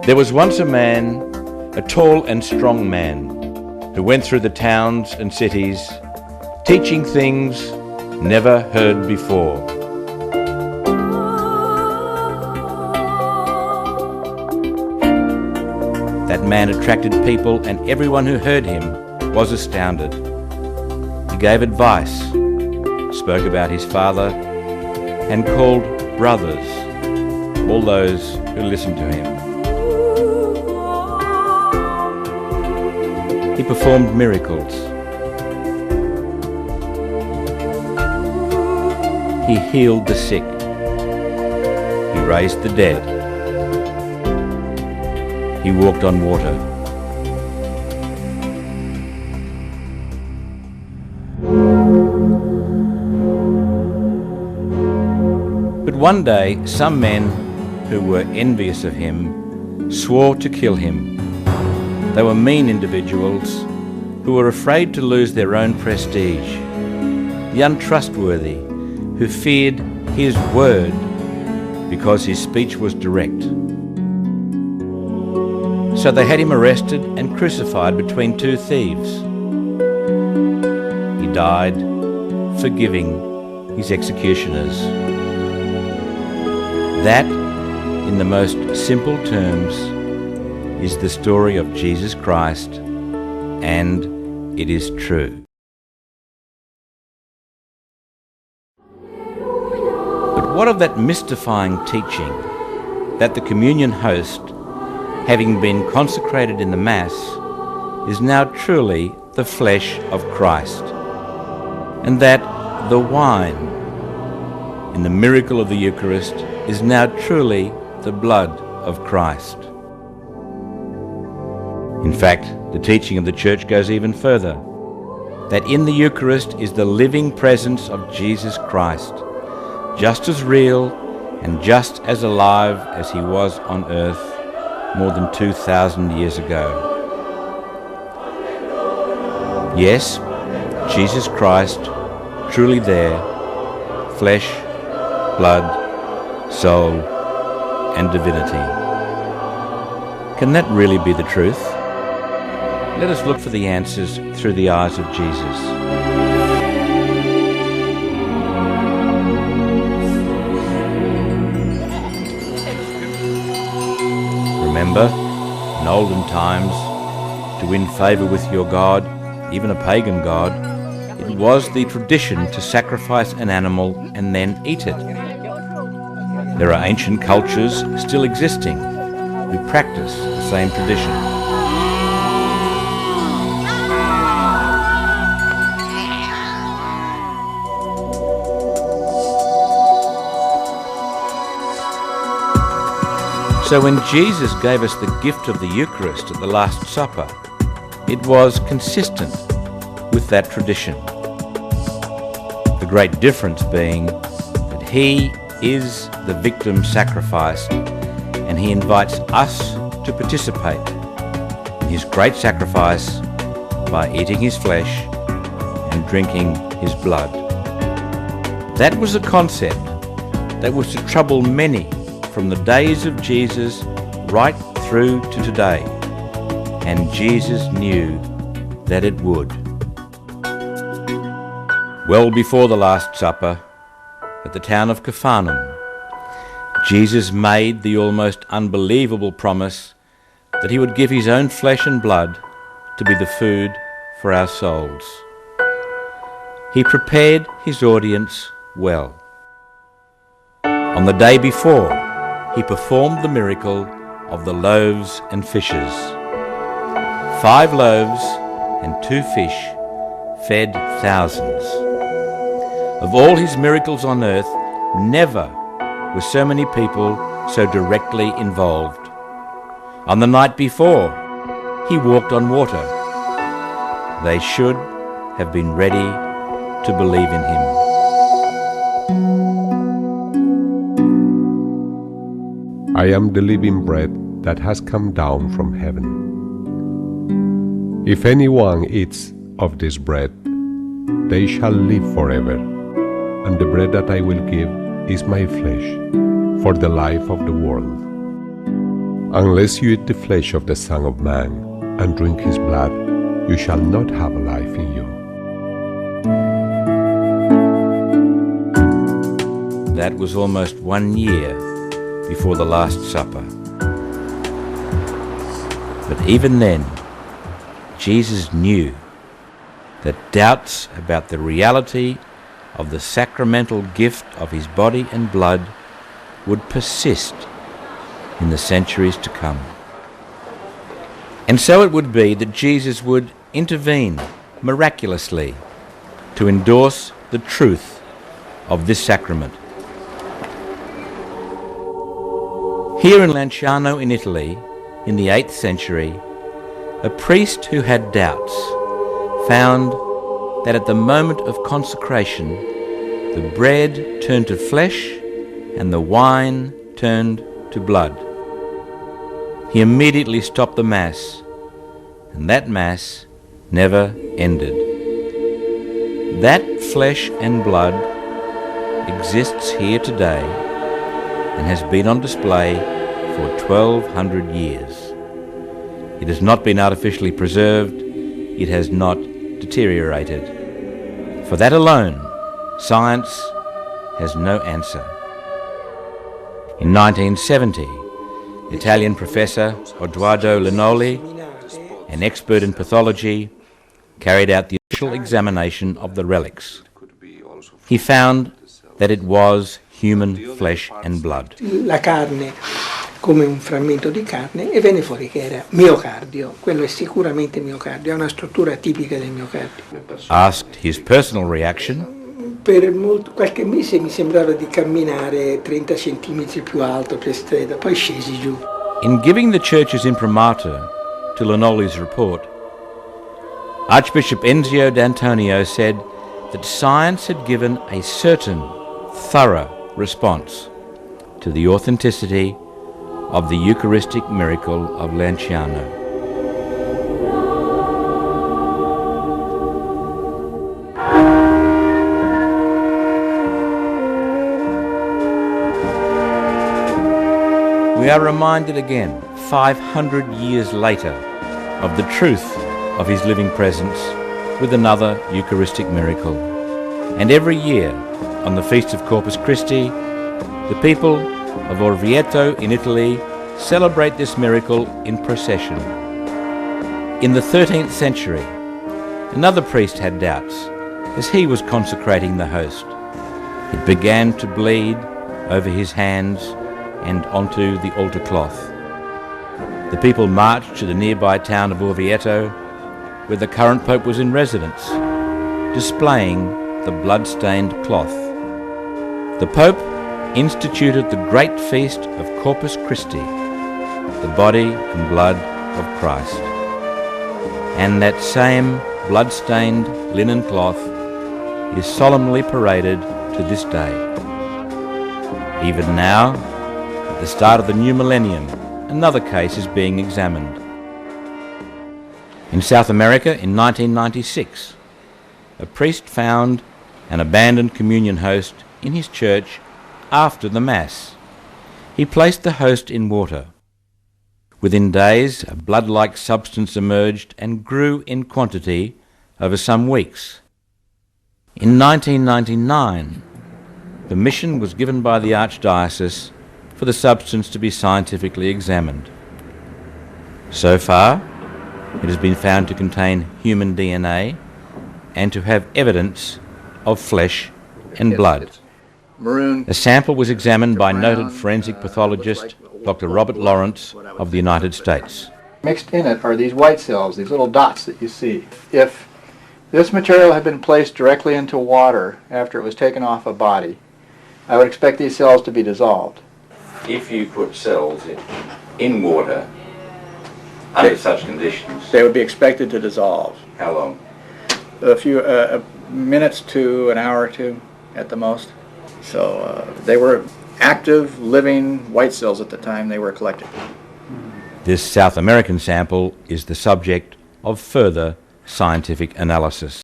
There was once a man, a tall and strong man, who went through the towns and cities, teaching things never heard before. That man attracted people, and everyone who heard him was astounded. He gave advice, spoke about his Father, and called brothers all those who listened to him. He performed miracles. He healed the sick. He raised the dead. He walked on water. But one day, some men who were envious of him swore to kill him. They were mean individuals who were afraid to lose their own prestige, the untrustworthy, who feared his word because his speech was direct. So they had him arrested and crucified between two thieves. He died, forgiving his executioners. That, in the most simple terms, is the story of Jesus Christ, and it is true. But what of that mystifying teaching that the communion host, having been consecrated in the Mass, is now truly the flesh of Christ, and that the wine in the miracle of the Eucharist is now truly the blood of Christ? In fact, the teaching of the Church goes even further, that in the Eucharist is the living presence of Jesus Christ, just as real and just as alive as he was on earth more than 2,000 years ago. Yes, Jesus Christ, truly there, flesh, blood, soul, and divinity. Can that really be the truth? Let us look for the answers through the eyes of Jesus. Remember, in olden times, to win favour with your God, even a pagan god, it was the tradition to sacrifice an animal and then eat it. There are ancient cultures still existing who practice the same tradition. So when Jesus gave us the gift of the Eucharist at the Last Supper, it was consistent with that tradition. The great difference being that he is the victim sacrificed, and he invites us to participate in his great sacrifice by eating his flesh and drinking his blood. That was a concept that was to trouble many from the days of Jesus right through to today, and Jesus knew that it would. Well before the Last Supper, at the town of Capharnaum, Jesus made the almost unbelievable promise that he would give his own flesh and blood to be the food for our souls. He prepared his audience well. On the day before, he performed the miracle of the loaves and fishes. 5 loaves and 2 fish fed thousands. Of all his miracles on earth, never were so many people so directly involved. On the night before, he walked on water. They should have been ready to believe in him. I am the living bread that has come down from heaven. If anyone eats of this bread, they shall live forever, and the bread that I will give is my flesh for the life of the world. Unless you eat the flesh of the Son of Man and drink his blood, you shall not have life in you. That was almost 1 year before the Last Supper. But even then, Jesus knew that doubts about the reality of the sacramental gift of his body and blood would persist in the centuries to come. And so it would be that Jesus would intervene miraculously to endorse the truth of this sacrament. Here in Lanciano in Italy, in the 8th century, a priest who had doubts found that at the moment of consecration, the bread turned to flesh and the wine turned to blood. He immediately stopped the Mass, and that Mass never ended. That flesh and blood exists here today and has been on display for 1200 years. It has not been artificially preserved, it has not deteriorated. For that alone, science has no answer. In 1970, Italian professor Odoardo Linoli, an expert in pathology, carried out the initial examination of the relics. He found that it was human flesh and blood. La carne come un frammento di carne e venne fuori che era miocardio. Quello è sicuramente miocardio, ha una struttura tipica del miocardio. Asked his personal reaction, Per qualche mese mi sembrava di camminare 30 centimetri più alto per strada, poi scesi giù. in giving the Church's imprimatur to Linoli's report, Archbishop Enzio D'Antonio said that science had given a certain, thorough response to the authenticity of the Eucharistic miracle of Lanciano. We are reminded again, 500 years later, of the truth of his living presence with another Eucharistic miracle. And every year, on the Feast of Corpus Christi, the people of Orvieto in Italy celebrate this miracle in procession. In the 13th century, another priest had doubts as he was consecrating the host. It began to bleed over his hands and onto the altar cloth. The people marched to the nearby town of Orvieto, where the current Pope was in residence, displaying the blood-stained cloth. The Pope instituted the great feast of Corpus Christi, the body and blood of Christ. And that same blood-stained linen cloth is solemnly paraded to this day. Even now, at the start of the new millennium, another case is being examined. In South America in 1996, a priest found an abandoned communion host in his church after the Mass. He placed the host in water. Within days, a blood-like substance emerged and grew in quantity over some weeks. In 1999, permission was given by the Archdiocese for the substance to be scientifically examined. So far, it has been found to contain human DNA and to have evidence of flesh and blood. A sample was examined by noted forensic pathologist Dr. Robert Lawrence of the United States. Mixed in it are these white cells, these little dots that you see. If this material had been placed directly into water after it was taken off a body, I would expect these cells to be dissolved. If you put cells in water under such conditions, They would be expected to dissolve. how long? A few minutes to an hour or two at the most. So they were active, living white cells at the time they were collected. This South American sample is the subject of further scientific analysis.